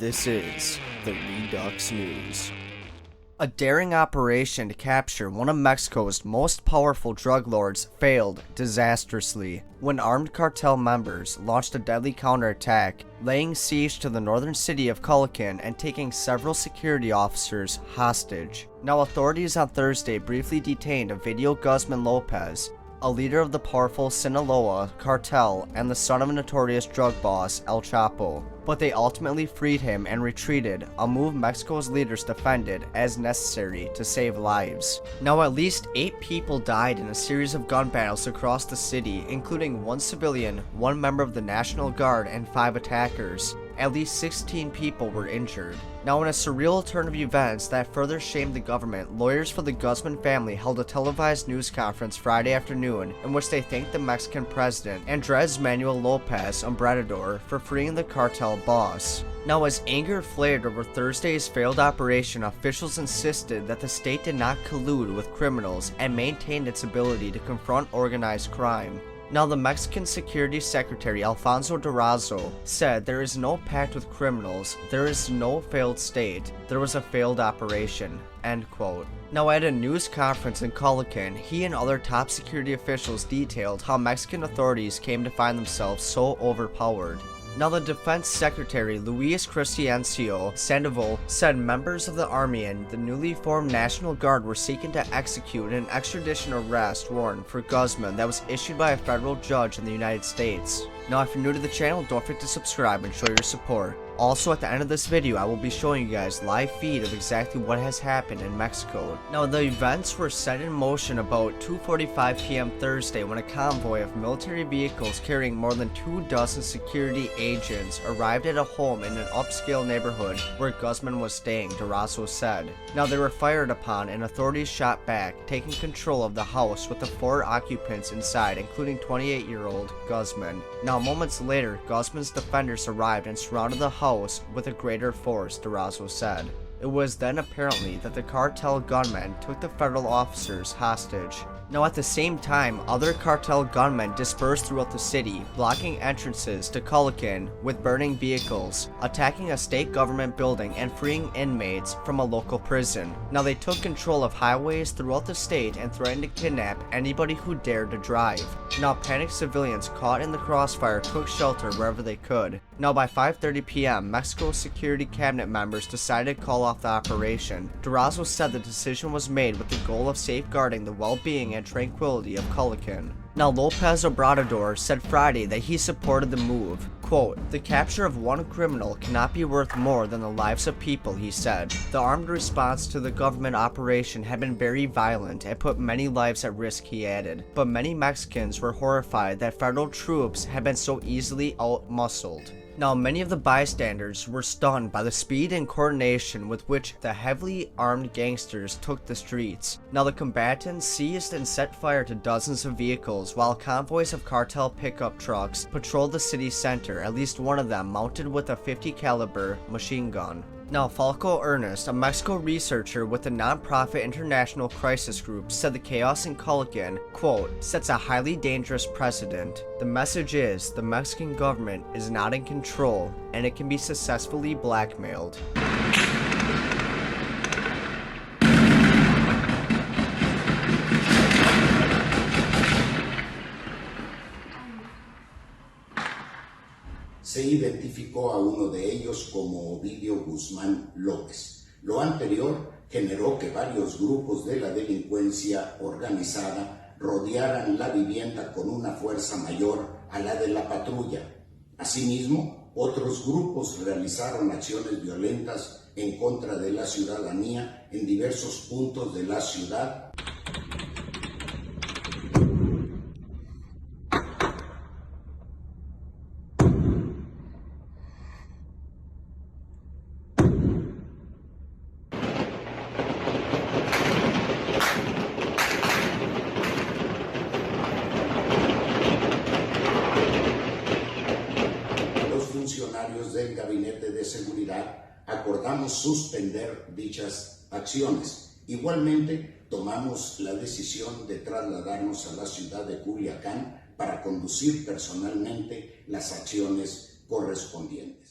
This is the Redux News. A daring operation to capture one of Mexico's most powerful drug lords failed disastrously when armed cartel members launched a deadly counterattack, laying siege to the northern city of Culiacán and taking several security officers hostage. Now, authorities on Thursday briefly detained Ovidio Guzman Lopez, a leader of the powerful Sinaloa cartel and the son of a notorious drug boss, El Chapo. But they ultimately freed him and retreated, a move Mexico's leaders defended as necessary to save lives. Now, at least 8 people died in a series of gun battles across the city, including 1 civilian, 1 member of the National Guard, and 5 attackers. At least 16 people were injured. Now, in a surreal turn of events that further shamed the government, lawyers for the Guzman family held a televised news conference Friday afternoon in which they thanked the Mexican president, Andrés Manuel López Obrador, for freeing the cartel boss. Now, as anger flared over Thursday's failed operation, officials insisted that the state did not collude with criminals and maintained its ability to confront organized crime. Now, the Mexican Security Secretary Alfonso Durazo said there is no pact with criminals, there is no failed state, there was a failed operation, end quote. Now, at a news conference in Culiacán, he and other top security officials detailed how Mexican authorities came to find themselves so overpowered. Now, the Defense Secretary Luis Crescencio Sandoval said members of the Army and the newly formed National Guard were seeking to execute an extradition arrest warrant for Guzman that was issued by a federal judge in the United States. Now, if you're new to the channel, don't forget to subscribe and show your support. Also, at the end of this video, I will be showing you guys live feed of exactly what has happened in Mexico. Now, the events were set in motion about 2:45 p.m. Thursday when a convoy of military vehicles carrying more than 24 security agents arrived at a home in an upscale neighborhood where Guzman was staying, Durazo said. Now, they were fired upon and authorities shot back, taking control of the house with the 4 occupants inside, including 28-year-old Guzman. Now, moments later, Guzman's defenders arrived and surrounded the house with a greater force, Durazo said. It was then apparently that the cartel gunmen took the federal officers hostage. Now, at the same time, other cartel gunmen dispersed throughout the city, blocking entrances to Culiacán with burning vehicles, attacking a state government building, and freeing inmates from a local prison. Now, they took control of highways throughout the state and threatened to kidnap anybody who dared to drive. Now, panicked civilians caught in the crossfire took shelter wherever they could. Now, by 5:30 p.m., Mexico's security cabinet members decided to call off the operation. Durazo said the decision was made with the goal of safeguarding the well-being and tranquility of Culiacán. Now, López Obrador said Friday that he supported the move. Quote, "The capture of one criminal cannot be worth more than the lives of people," he said. The armed response to the government operation had been very violent and put many lives at risk, he added. But many Mexicans were horrified that federal troops had been so easily outmuscled. Now, many of the bystanders were stunned by the speed and coordination with which the heavily armed gangsters took the streets. Now, the combatants seized and set fire to dozens of vehicles while convoys of cartel pickup trucks patrolled the city center, at least one of them mounted with a .50 caliber machine gun. Now, Falco Ernest, a Mexico researcher with the nonprofit International Crisis Group, said the chaos in Culiacán, quote, "sets a highly dangerous precedent. The message is the Mexican government is not in control and it can be successfully blackmailed." Se identificó a uno de ellos como Ovidio Guzmán López. Lo anterior generó que varios grupos de la delincuencia organizada rodearan la vivienda con una fuerza mayor a la de la patrulla. Asimismo, otros grupos realizaron acciones violentas en contra de la ciudadanía en diversos puntos de la ciudad. Funcionarios del Gabinete de Seguridad acordamos suspender dichas acciones. Igualmente, tomamos la decisión de trasladarnos a la ciudad de Culiacán para conducir personalmente las acciones correspondientes.